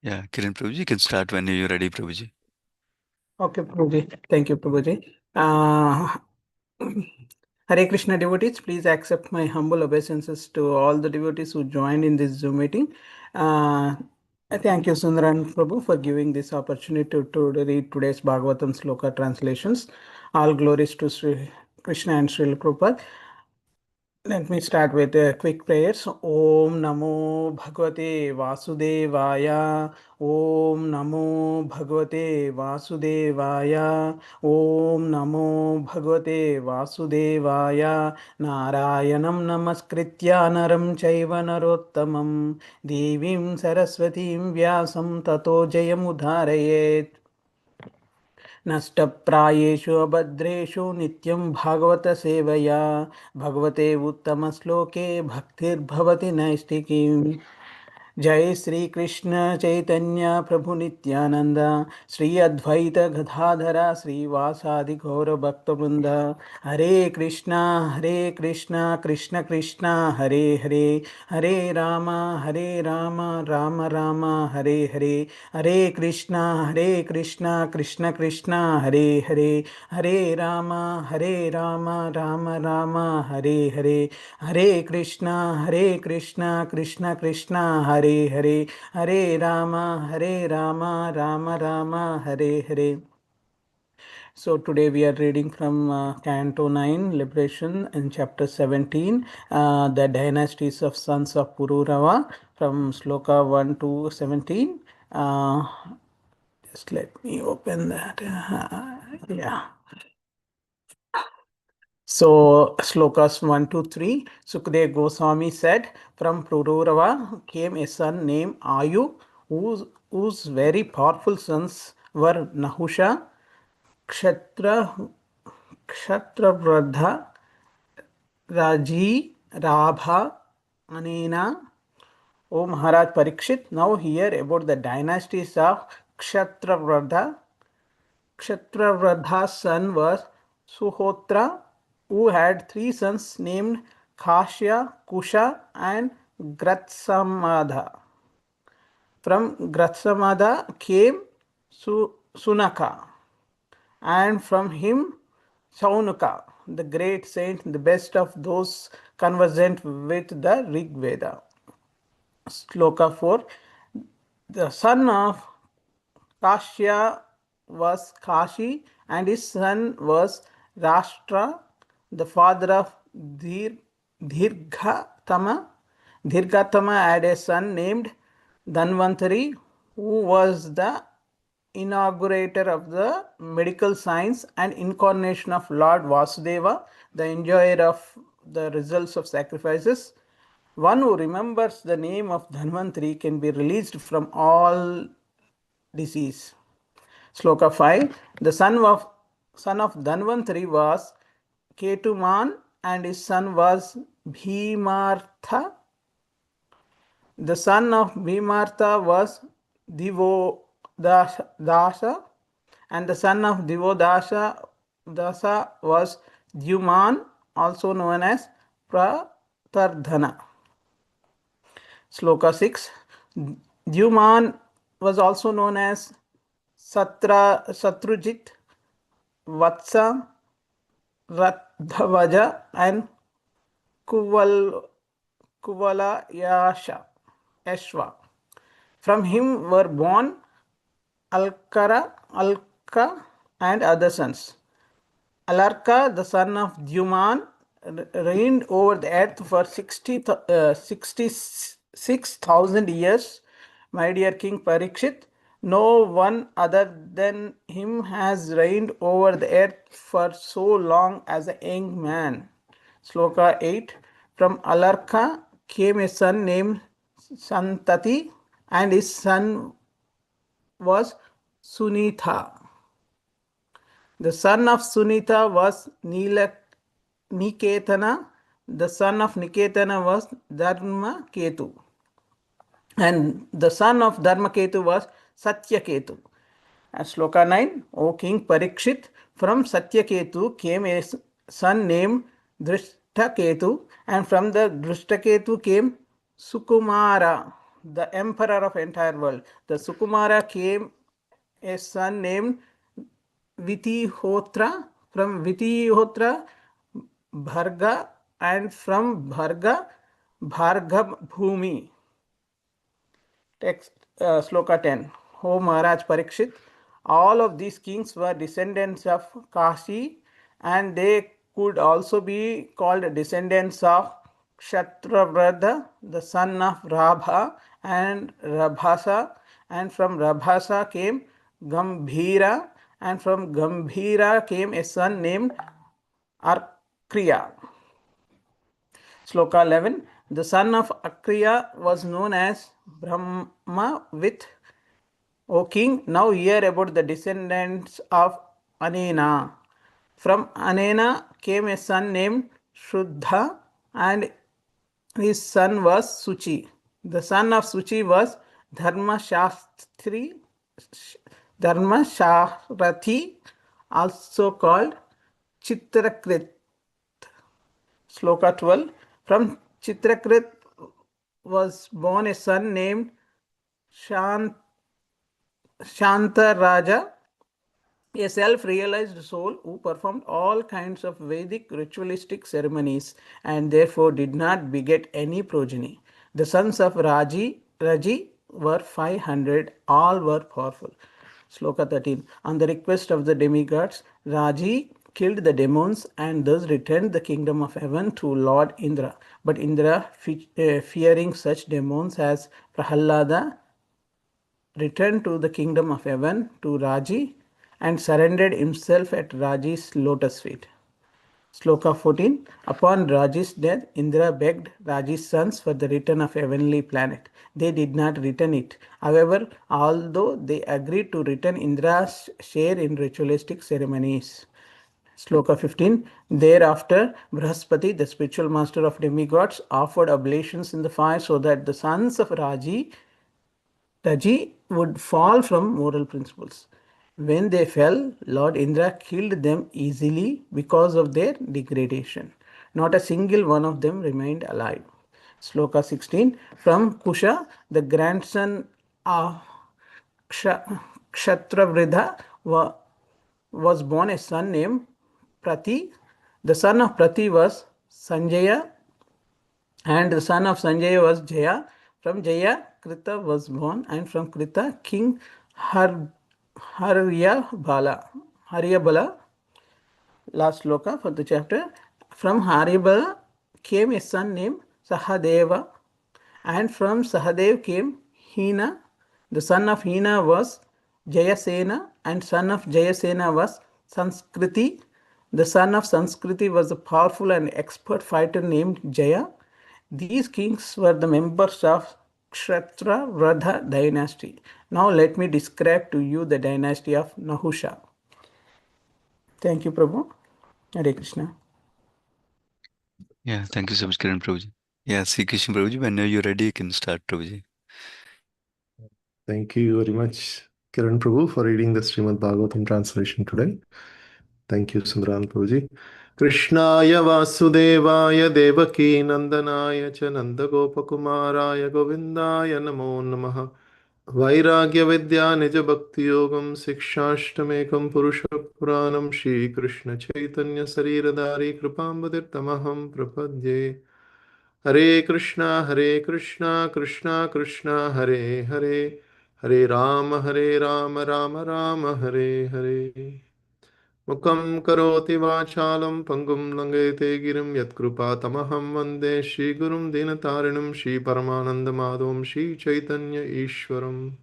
Yeah, Kiran Prabhuji, you can start when you're ready, Prabhuji. Okay, Prabhuji. Thank you, Prabhuji. Hare Krishna devotees, please accept my humble obeisances to all the devotees who joined in this Zoom meeting. Uh, I thank you, Sundaran Prabhu, for giving this opportunity to read today's Bhagavatam Sloka translations. All glories to Sri Krishna and Srila Prabhupada. Let me start with a quick prayers. Om Namo Bhagavate Vasudevaya. Om Namo Bhagavate Vasudevaya. Om Namo Bhagavate Vasudevaya. Narayanam Namaskritya Naram Chaiva Narottamam. Devim Saraswatim Vyasam Tato Jayamudharayet. नष्टप्रायेषु अभद्रेषु नित्यं भागवतसेवया भगवते उत्तमश्लोके भक्तिर्भवति नैष्टिकीम् जय श्री कृष्ण चैतन्य प्रभु नित्यानंद श्री अद्वैत गदाधर श्रीवासादि गौर भक्तवृंद हरे कृष्णा कृष्ण कृष्ण हरे हरे हरे राम राम राम हरे हरे हरे कृष्णा कृष्ण कृष्ण हरे राम राम राम हरे हरे कृष्णा कृष्ण कृष्ण हरे Ram Ram Ram Hare Hare. So today we are reading from Canto 9, Liberation, in chapter 17, the dynasties of sons of Pururava, from Sloka 1 to 17. Just let me open that. Yeah. So, slokas 1 to 3, Sukadeva Goswami said, from Pururava came a son named Ayu, whose very powerful sons were Nahusha, Kshatravradha, Raji, Rabha, Anena. O Maharaj Parikshit, now hear about the dynasties of Kshatravradha. Kshatravradha's son was Suhotra, who had three sons named Kashya, Kusha, and Gratsamadha. From Gratsamadha came Sunaka, and from him Saunuka, the great saint, the best of those conversant with the Rig Veda. Sloka 4. The son of Kashya was Kashi, and his son was Rashtra, the father of Dirghatama. Dirghatama had a son named Dhanvantari, who was the inaugurator of the medical science and incarnation of Lord Vasudeva, the enjoyer of the results of sacrifices. One who remembers the name of Dhanvantari can be released from all disease. Sloka 5. The son of Dhanvantari was Ketuman, and his son was Bhimartha. The son of Bhimartha was Divodasa, and the son of Divodasa was Dyuman, also known as Pratardhana. Sloka 6. Dyuman was also known as Satrujit, Vatsa, Radhavaja, and Kuvala Yashva. From him were born Alka, and other sons. Alarka, the son of Dyuman, reigned over the earth for 66,000 years. My dear King Parikshit, no one other than him has reigned over the earth for so long as a young man. Sloka 8. From Alarka came a son named Santati, and his son was Sunitha. The son of Sunitha was Niketana. The son of Niketana was Dharmaketu. And the son of Dharmaketu was Satyaketu. Sloka 9. O King Parikshit, from Satyaketu came a son named Drishtaketu, and from the Drishtaketu came Sukumara, the emperor of entire world. The Sukumara came a son named Vitihotra, from Vitihotra Bharga, and from Bharga Bhargab Bhumi. Text Sloka 10. O Maharaj Parikshit, all of these kings were descendants of Kashi, and they could also be called descendants of Kshatravrata, the son of Rabha and Rabhasa, and from Rabhasa came Gambhira, and from Gambhira came a son named Arkriya. Sloka 11. The son of Akriya was known as Brahma with, O king, now hear about the descendants of Anena. From Anena came a son named Shuddha, and his son was Suchi. The son of Suchi was Dharma Shastri, Dharma Sharathi, also called Chitrakrit. Sloka 12. From Chitrakrit was born a son named Shantaraja, a self-realized soul who performed all kinds of Vedic ritualistic ceremonies and therefore did not beget any progeny. The sons of Raji were 500, all were powerful. Sloka 13. On the request of the demigods, Raji killed the demons and thus returned the kingdom of heaven to Lord Indra. But Indra, fearing such demons as Prahalada, returned to the kingdom of heaven to Raji and surrendered himself at Raji's lotus feet. Sloka 14. Upon Raji's death, Indra begged Raji's sons for the return of heavenly planet. They did not return it. However, although they agreed to return Indra's share in ritualistic ceremonies. Sloka 15. Thereafter, Brahaspati, the spiritual master of demigods, offered oblations in the fire so that the sons of Raji would fall from moral principles. When they fell, Lord Indra killed them easily because of their degradation. Not a single one of them remained alive. Sloka 16. From Kusha, the grandson of Kshatravridha was born a son named Prati. The son of Prati was Sanjaya, and the son of Sanjaya was Jaya. From Jaya, Krita was born, and from Krita, King Har Haryabala, last sloka for the chapter. From Haryabala came a son named Sahadeva, and from Sahadev came Hina. The son of Hina was Jayasena, and son of Jayasena was Sanskriti. The son of Sanskriti was a powerful and expert fighter named Jaya. These kings were the members of Kshatra Radha dynasty. Now let me describe to you the dynasty of Nahusha. Thank you, Prabhu. Hare Krishna. Yeah, thank you so much, Kiran Prabhuji. Yeah, Sri Krishna Prabhuji, whenever you're ready, you can start, Prabhuji. Thank you very much, Kiran Prabhu, for reading the Srimad Bhagavatam translation today. Thank you, Sundran Prabhuji. Krishnaya Vasudevaya Devaki Nandanaya Cha Nandagopakumaraya Govindaya Namo Namaha Vairagya Vidya Nija Bhakti Yogam Sikshashtamekam Purusha Puranam Shri Krishna Chaitanya Sariradari Kripambadirtamaham Prapadye Hare Krishna, Krishna Krishna, Hare Hare, Hare Rama, Rama Hare Hare. Mukam karoti vachalam pangum langete girim yatkrupa tamaham vande Shri Gurum Dinatarinam Shri Paramananda Madhavam Shri Chaitanya Ishwaram.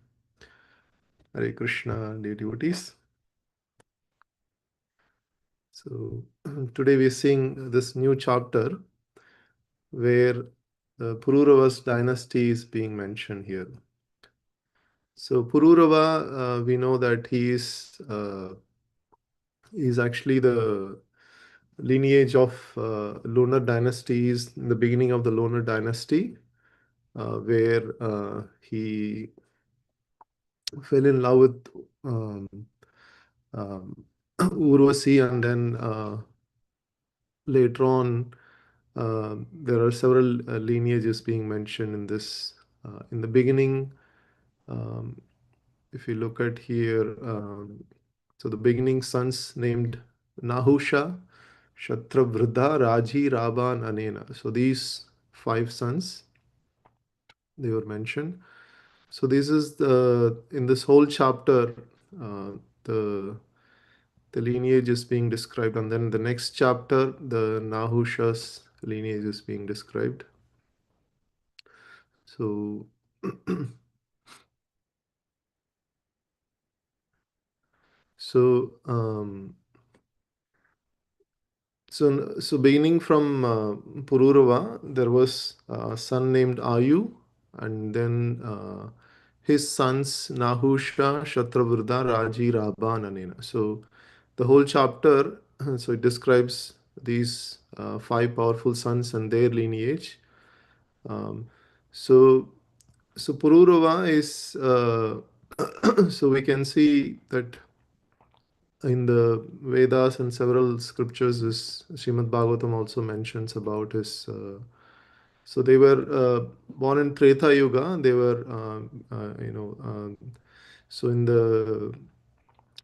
Hare Krishna, dear devotees. So today we sing this new chapter where Pururava's dynasty is being mentioned here. So Pururava, we know that he is actually the lineage of lunar dynasties in the beginning of the lunar dynasty, where he fell in love with Urvasi, and then later on there are several lineages being mentioned in this In the beginning, if you look at here, so the beginning sons named Nahusha, Shatrabhrudha, Raji, Raban, Anena. So these five sons, they were mentioned. So this is the in this whole chapter, uh, the the lineage is being described, and then the next chapter, the Nahusha's lineage is being described. So so so beginning from Pururava, there was a son named Ayu, and then his sons Nahusha, Shatravrudha, Raji, Rabban, Anena. So the whole chapter, so it describes these five powerful sons and their lineage. Um, so so Pururava is so we can see that in the Vedas and several scriptures, this Srimad Bhagavatam also mentions about his. So they were born in Treta Yuga. They were, so in the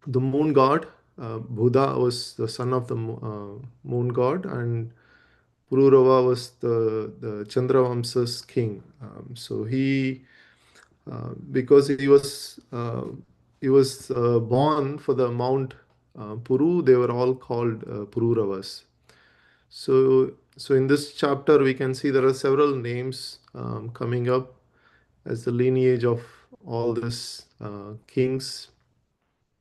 moon god, Buddha was the son of the moon god, and Pururava was the Chandravamsa's king. So because he was born for the Mount Puru, they were all called Pururavas. So in this chapter, we can see there are several names coming up as the lineage of all these kings.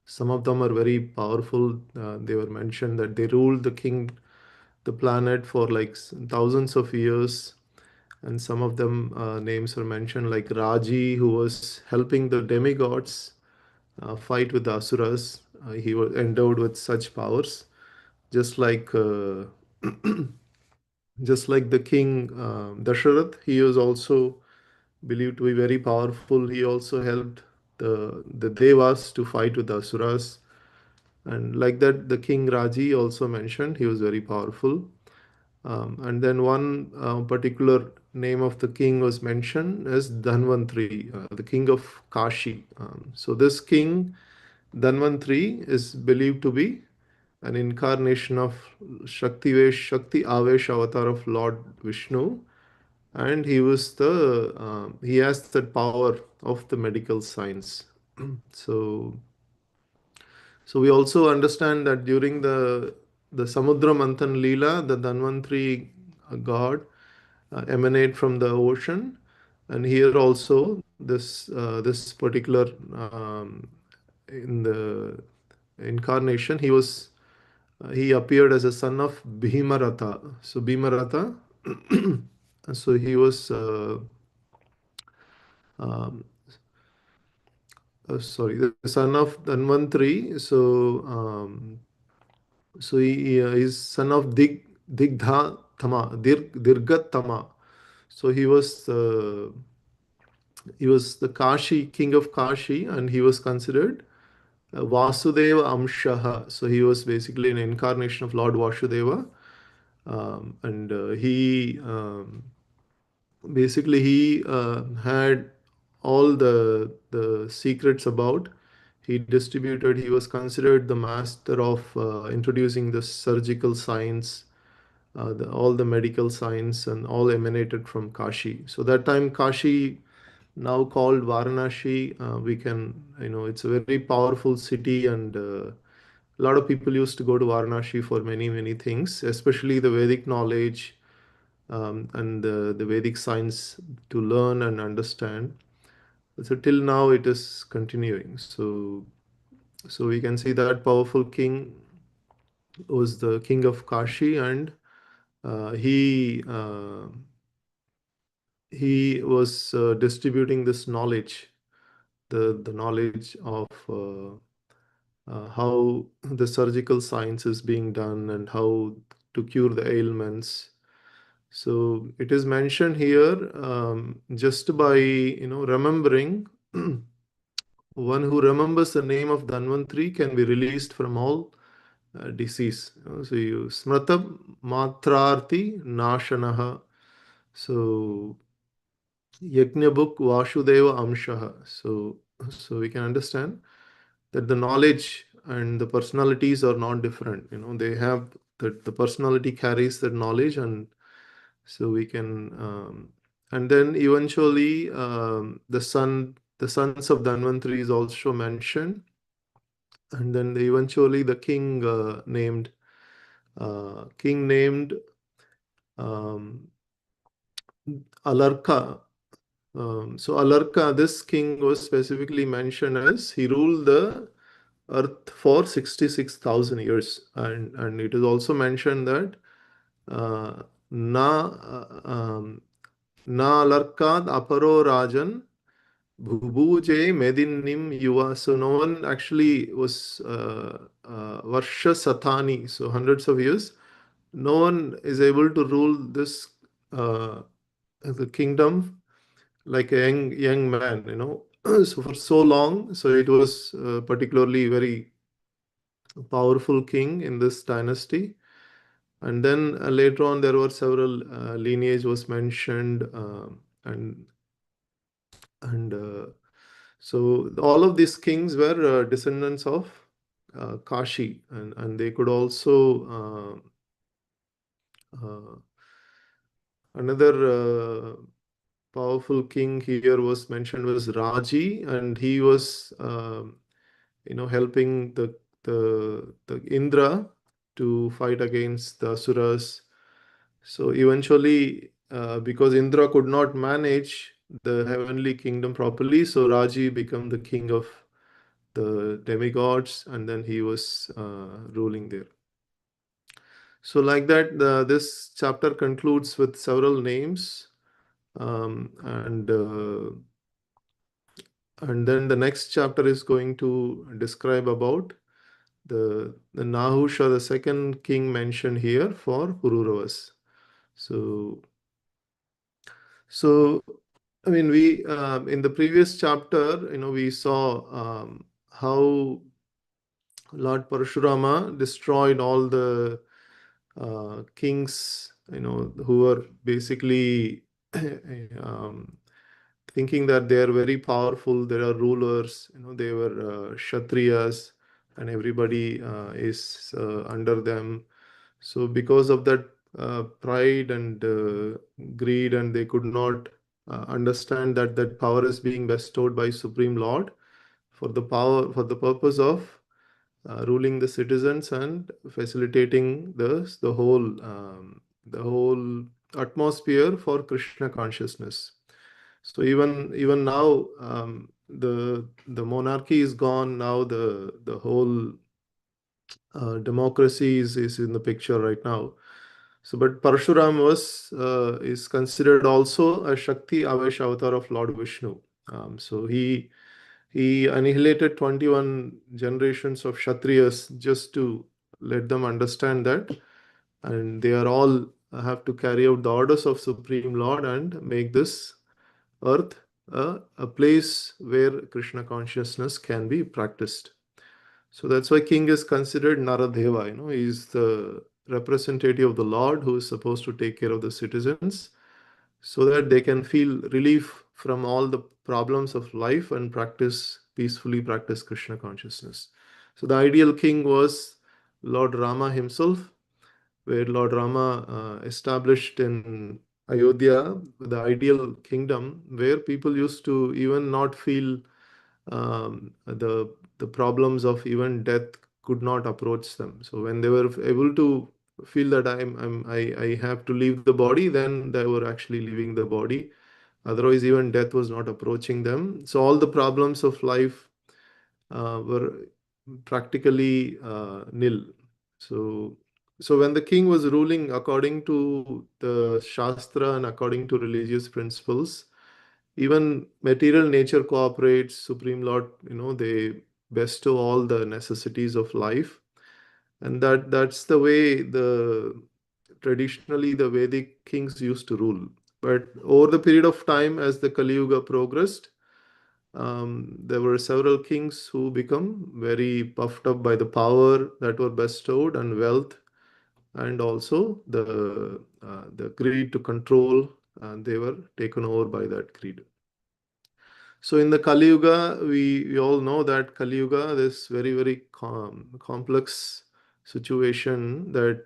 Some of them are very powerful. They were mentioned that they ruled the planet for like thousands of years, and some of them names are mentioned like Raji, who was helping the demigods fight with the asuras. He was endowed with such powers, just like just like the king Dasharath. He was also believed to be very powerful. He also helped the devas to fight with the asuras, and like that, the king Raji also mentioned he was very powerful. And then one particular name of the king was mentioned as Dhanvantri, the king of Kashi. So this king Dhanvantri is believed to be an incarnation of Shakti Avesh avatar of Lord Vishnu, and he has that power of the medical science. So so we also understand that during the Samudra Manthan Leela, the Dhanvantri god emanate from the ocean, and here also this particular in the incarnation he appeared as a son of Bhimaratha. So Bhimaratha, so he was um, sorry, the son of Dhanvantri. So he is son of Digdha Thama, Dirgat Thama. So he was the Kashi king of Kashi, and he was considered Vasudeva Amshaha. So he was basically an incarnation of Lord Vasudeva, and he basically he had all the secrets about. He distributed. He was considered the master of introducing the surgical science, all the medical science, and all emanated from Kashi. So that time Kashi, now called Varanasi, we can, it's a very powerful city, and a lot of people used to go to Varanasi for many things, especially the Vedic knowledge, and the Vedic science to learn and understand. So till now it is continuing. So we can see that powerful king was the king of Kashi, and uh, he uh, he was distributing this knowledge, the knowledge of how the surgical science is being done and how to cure the ailments. So it is mentioned here, just by remembering. One who remembers the name of Dhanvantri can be released from all disease. So you smrata matrarti nashanaha. So Yajna book Vasudeva Amshaha. So we can understand that the knowledge and the personalities are not different. They have the personality carries that knowledge, and so we can and then eventually the sons of Dhanvantari is also mentioned, and then eventually the king named um, Alarka. So Alarka, this king was specifically mentioned as he ruled the earth for 66,000 years, and it is also mentioned that uh, na na Alarkad aparo rajan bhubuje medinnim yuva. So no one actually was varsha satani, so hundreds of years. No one is able to rule this uh, the kingdom like a young man. So for so long, so it was particularly very powerful king in this dynasty. And then later on, there were several lineage was mentioned, and so all of these kings were descendants of Kashi, and they could also another powerful king here was mentioned was Raji, and he was helping the Indra to fight against the Asuras. So eventually, because Indra could not manage the heavenly kingdom properly, so Raji became the king of the demigods, and then he was ruling there. So like that, this chapter concludes with several names, um, and uh, and then the next chapter is going to describe about the Nahusha, the second king mentioned here for Pururavas. So so I mean we in the previous chapter, we saw how Lord Parashurama destroyed all the kings, who were basically um, thinking that they are very powerful. There are rulers, they were Kshatriyas, and everybody is under them. So because of that pride and greed, and they could not understand that that power is being bestowed by Supreme Lord for the purpose of ruling the citizens and facilitating the whole atmosphere for Krishna consciousness. So even now, the monarchy is gone. Now the whole democracy is in the picture right now. So, but Parshuram is considered also a Shakti Avesh avatar of Lord Vishnu. So he annihilated 21 generations of Kshatriyas just to let them understand that, and they are all have to carry out the orders of Supreme Lord and make this earth a place where Krishna consciousness can be practiced. So that's why king is considered Naradeva. He is the representative of the Lord who is supposed to take care of the citizens so that they can feel relief from all the problems of life and peacefully practice Krishna consciousness. So the ideal king was Lord Rama himself, where Lord Rama established in Ayodhya the ideal kingdom where people used to even not feel the problems of even death could not approach them. So when they were able to feel that I have to leave the body, then they were actually leaving the body. Otherwise, even death was not approaching them. So all the problems of life were practically nil. So when the king was ruling according to the Shastra and according to religious principles, even material nature cooperates. Supreme Lord, they bestow all the necessities of life, and that's the way the traditionally the Vedic kings used to rule. But over the period of time, as the Kali Yuga progressed, there were several kings who become very puffed up by the power that were bestowed and wealth, and also the greed to control they were taken over by that greed. So in the Kali Yuga, we all know that Kali Yuga, this very, very complex situation that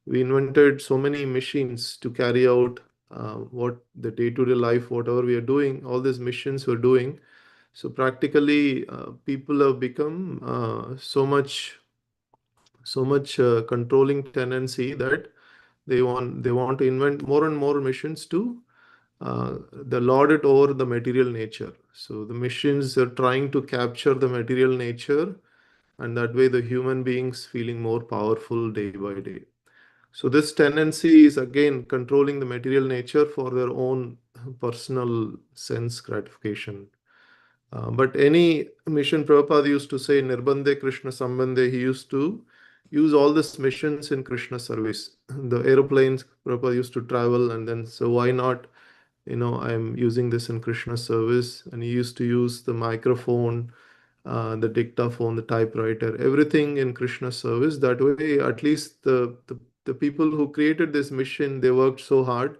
we invented so many machines to carry out what the day-to-day life, whatever we are doing, all these machines were doing. So practically, people have become so much controlling tendency that they want to invent more and more machines to the lord it over the material nature. So the machines are trying to capture the material nature, and that way the human beings feeling more powerful day by day. So this tendency is again controlling the material nature for their own personal sense gratification. But any mission Prabhupada used to say, Nirbande Krishna Sambande, he used to use all these missions in Krishna service. The aeroplanes Prabhupada used to travel, and then so why not? I'm using this in Krishna service. And he used to use the microphone, the dictaphone, the typewriter, everything in Krishna service. That way, at least the people who created this mission, they worked so hard,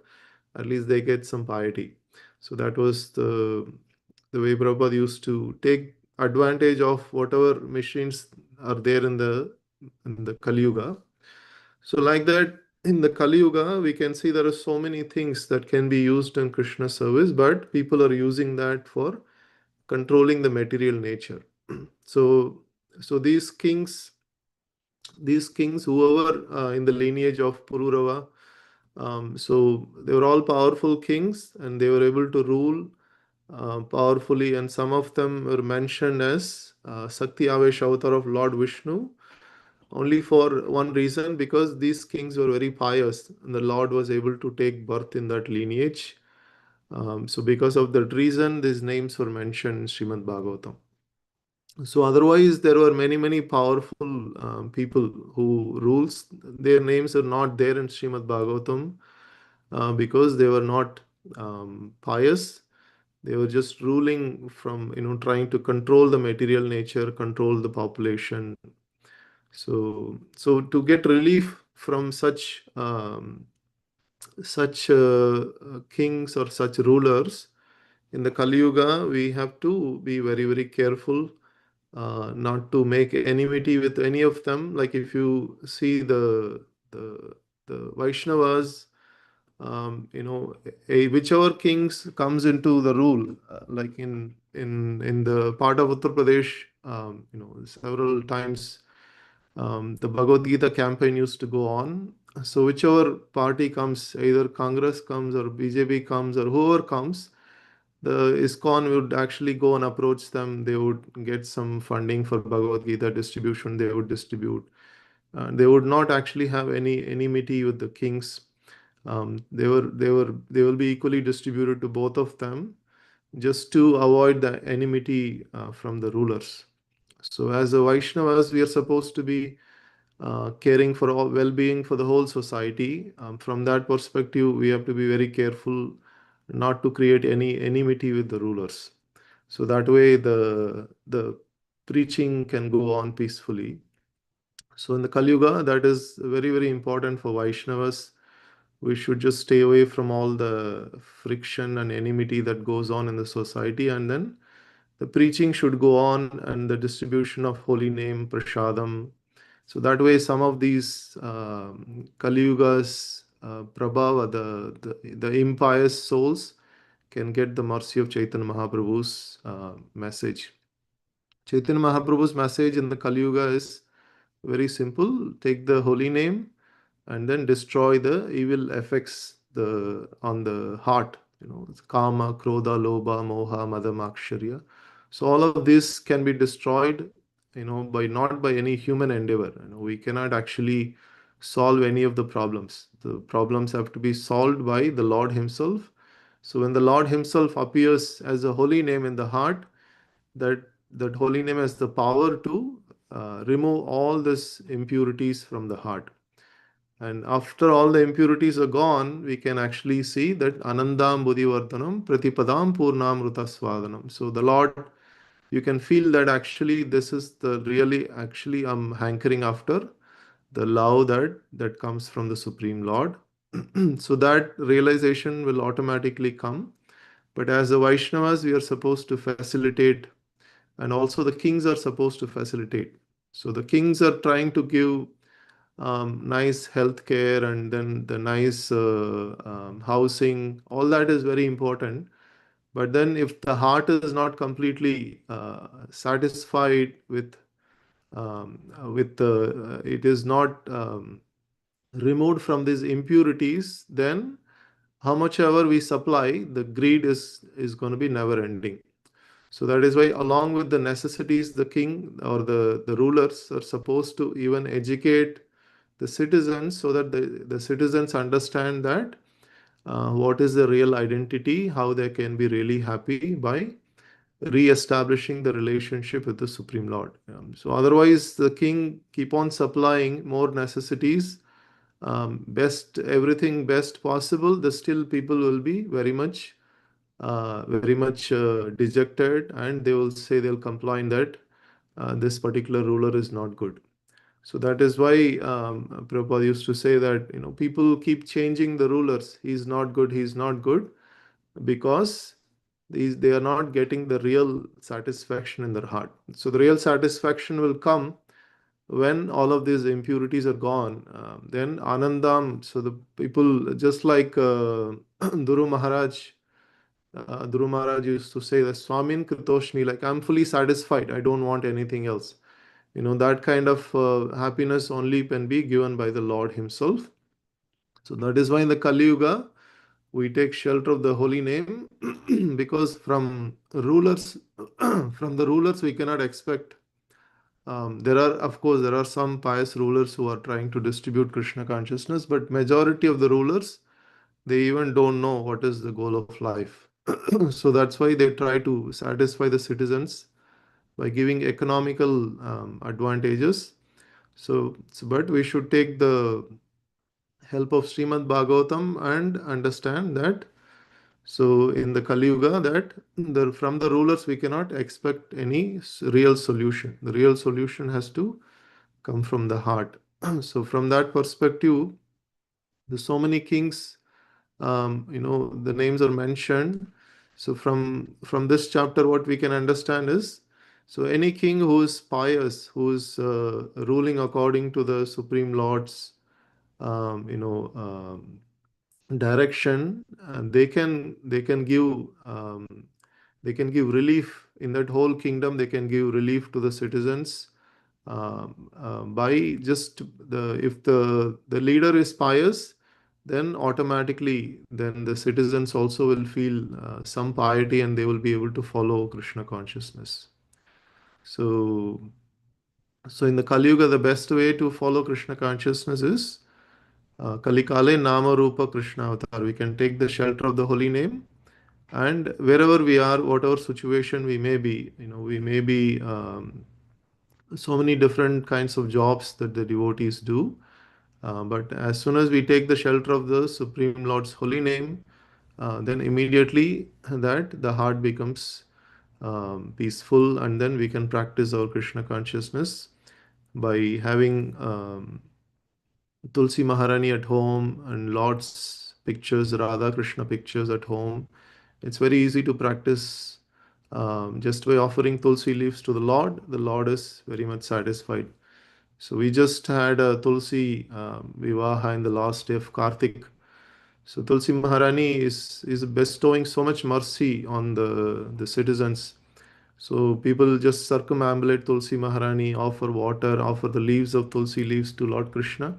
at least they get some piety. So that was the way Prabhupada used to take advantage of whatever machines are there in the Kali Yuga. So like that, in the Kali Yuga, we can see there are so many things that can be used in Krishna service, but people are using that for controlling the material nature. So, so these kings, whoever in the lineage of Pururava, so they were all powerful kings, and they were able to rule powerfully. And some of them were mentioned as Sakti Avesh Avatar of Lord Vishnu, only for one reason, because these kings were very pious, and the Lord was able to take birth in that lineage. So because of that reason, these names were mentioned in Srimad Bhagavatam. So otherwise, there were many, many powerful people who rules. Their names are not there in Srimad Bhagavatam because they were not pious. They were just ruling from, trying to control the material nature, control the population. So to get relief from such kings or such rulers in the Kali Yuga, we have to be very, very careful not to make enmity with any of them. Like if you see the the Vaishnavas, whichever kings comes into the rule, like in the part of Uttar Pradesh, several times the Bhagavad Gita campaign used to go on. So whichever party comes, either Congress comes or BJP comes or whoever comes, the ISKCON would actually go and approach them. They would get some funding for Bhagavad Gita distribution. They would distribute. They would not actually have any enmity with the kings. They will be equally distributed to both of them, just to avoid the enmity from the rulers. So as a Vaishnavas, we are supposed to be caring for all well-being for the whole society. From that perspective, we have to be very careful not to create any enmity with the rulers. So that way, the preaching can go on peacefully. So in the Kali Yuga, that is very, very important for Vaishnavas. We should just stay away from all the friction and enmity that goes on in the society, and then the preaching should go on, and the distribution of holy name, prasadam. So that way, some of these Kali Yuga's prabhava, the impious souls, can get the mercy of Chaitanya Mahaprabhu's message. Chaitanya Mahaprabhu's message in the Kali Yuga is very simple: take the holy name and then destroy the evil effects on the heart. It's kama, krodha, lobha, moha, mada, maksharya. So all of this can be destroyed, by not by any human endeavor. We cannot actually solve any of the problems. The problems have to be solved by the Lord Himself. So when the Lord Himself appears as a holy name in the heart, that that holy name has the power to remove all these impurities from the heart. And after all the impurities are gone, we can actually see that Anandam Buddhivardhanam Pratipadam Purnamruta Swadanam. So the Lord, you can feel that actually this is the really actually I'm hankering after the love that comes from the Supreme Lord. So that realization will automatically come. But as the Vaishnavas, we are supposed to facilitate, and also the kings are supposed to facilitate. So the kings are trying to give nice health care, and then the nice housing. All that is very important. But then, if the heart is not completely satisfied with the, it is not removed from these impurities, then how much ever we supply, the greed is going to be never ending. So that is why, along with the necessities, the king or the rulers are supposed to even educate the citizens, so that the citizens understand that what is the real identity, how they can be really happy by re-establishing the relationship with the Supreme Lord. So otherwise, the king keep on supplying more necessities, best everything best possible. The still people will be very much dejected, and they will say, they'll complain that this particular ruler is not good. So that is why Prabhupada used to say that, people keep changing the rulers. He's not good. He's not good, because they are not getting the real satisfaction in their heart. So the real satisfaction will come when all of these impurities are gone. Then Anandam. So the people, just like Duru Maharaj. Dhuru Maharaj used to say that Swamin Kritoshmi, like, I'm fully satisfied. I don't want anything else. That kind of happiness only can be given by the Lord Himself. So that is why in the Kali Yuga, we take shelter of the holy name, because rulers, from the rulers, we cannot expect. Of course, there are some pious rulers who are trying to distribute Krishna consciousness, but majority of the rulers, they even don't know what is the goal of life. So that's why they try to satisfy the citizens by giving economical advantages. But we should take the help of Srimad Bhagavatam and understand that. So in the Kali Yuga, that from the rulers we cannot expect any real solution. The real solution has to come from the heart. So from that perspective, there's so many kings, the names are mentioned. So from this chapter, what we can understand is, so any king who is pious, who is ruling according to the Supreme Lord's direction, they can give relief in that whole kingdom. They can give relief to the citizens by just if the leader is pious, then automatically then the citizens also will feel some piety, and they will be able to follow Krishna consciousness. So in the Kali Yuga, the best way to follow Krishna consciousness is Kalikale Nama Rupa Krishna Avatar. We can take the shelter of the holy name, and wherever we are, whatever situation we may be, we may be so many different kinds of jobs that the devotees do. But as soon as we take the shelter of the Supreme Lord's holy name, then immediately that the heart becomes peaceful, and then we can practice our Krishna consciousness by having Tulsi Maharani at home and Lord's pictures, Radha Krishna pictures at home. It's very easy to practice just by offering Tulsi leaves to the Lord. The Lord is very much satisfied. So we just had a Tulsi Vivaha in the last day of Kartik. So Tulsi Maharani is bestowing so much mercy on the citizens. So people just circumambulate Tulsi Maharani, offer water, offer the leaves of Tulsi leaves to Lord Krishna.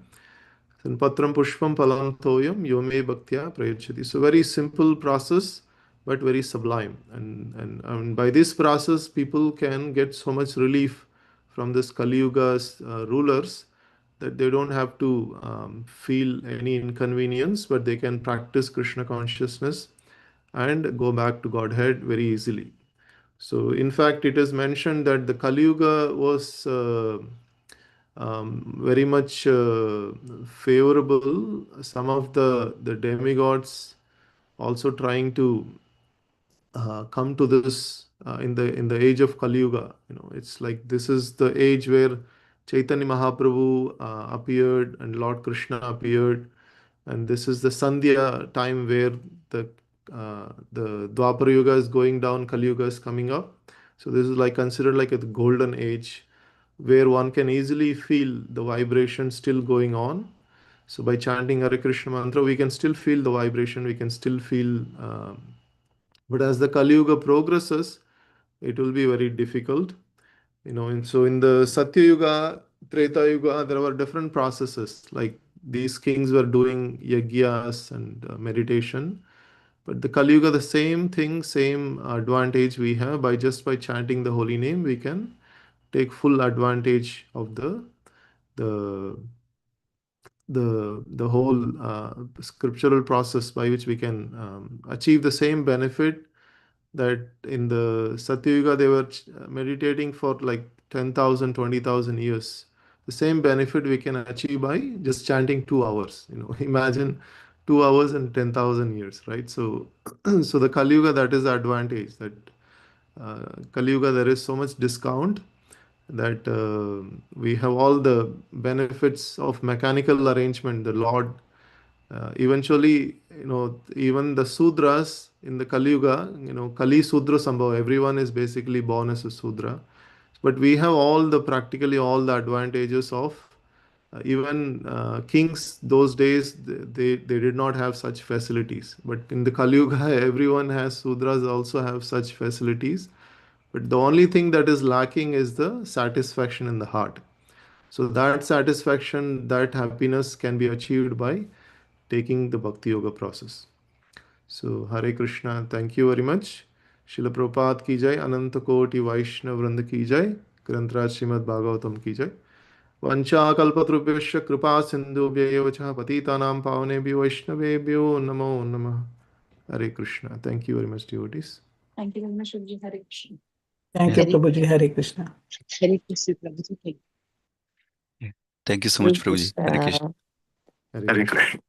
Then Patram Pushpam Palam Thoyam Yome Bhaktya Prayachati. So very simple process, but very sublime. And by this process, people can get so much relief from this Kali Yuga's rulers, that they don't have to feel any inconvenience, but they can practice Krishna consciousness and go back to Godhead very easily. So, in fact, it is mentioned that the Kali Yuga was very much favorable. Some of the demigods also trying to come to this in the age of Kali Yuga. It's like this is the age where Chaitanya Mahaprabhu appeared and Lord Krishna appeared. and this is the Sandhya time where the Dwapara Yuga is going down, Kali Yuga is coming up. So this is like considered like a golden age where one can easily feel the vibration still going on. So by chanting Hare Krishna mantra, we can still feel the vibration, we can still feel. But as the Kali Yuga progresses, it will be very difficult. And so in the Satya Yuga, Treta Yuga, there were different processes. Like these kings were doing yagyas and meditation. But the Kali Yuga, the same thing, same advantage we have by chanting the holy name, we can take full advantage of the the whole scriptural process by which we can achieve the same benefit that in the Satyuga they were meditating for like 10,000, 20,000 years. The same benefit we can achieve by just chanting 2 hours. Imagine 2 hours and 10,000 years, right? So, so the Kali Yuga, that is the advantage that Kali Yuga there is so much discount that we have all the benefits of mechanical arrangement. The Lord eventually, even the Sudras in the Kali Yuga, Kali Sudra Sambhava, everyone is basically born as a Sudra. But we have practically all the advantages of even kings those days, they did not have such facilities. But in the Kali Yuga, everyone has, Sudras also have such facilities. But the only thing that is lacking is the satisfaction in the heart. So that satisfaction, that happiness can be achieved by taking the Bhakti Yoga process. So Hare Krishna, thank you very much. Srila Prabhupada ki jai, Ananta Koti Vaishnav Vranda ki jai, Grantraj Srimad Bhagavatam ki jai. Vancha kalpatrubhyasya kripa sindhubhya cha patitanam pavnebhyo vaishnavebhyo namo namah. Hare Krishna. Thank you very much, devotees. Thank you very much, Prabhuji. Hare Krishna. Thank you, Prabhuji. Hare Krishna. Hare Krishna, Prabhuji. Yeah. Thank you so much, Prabhuji. Hare Krishna. Hare Krishna.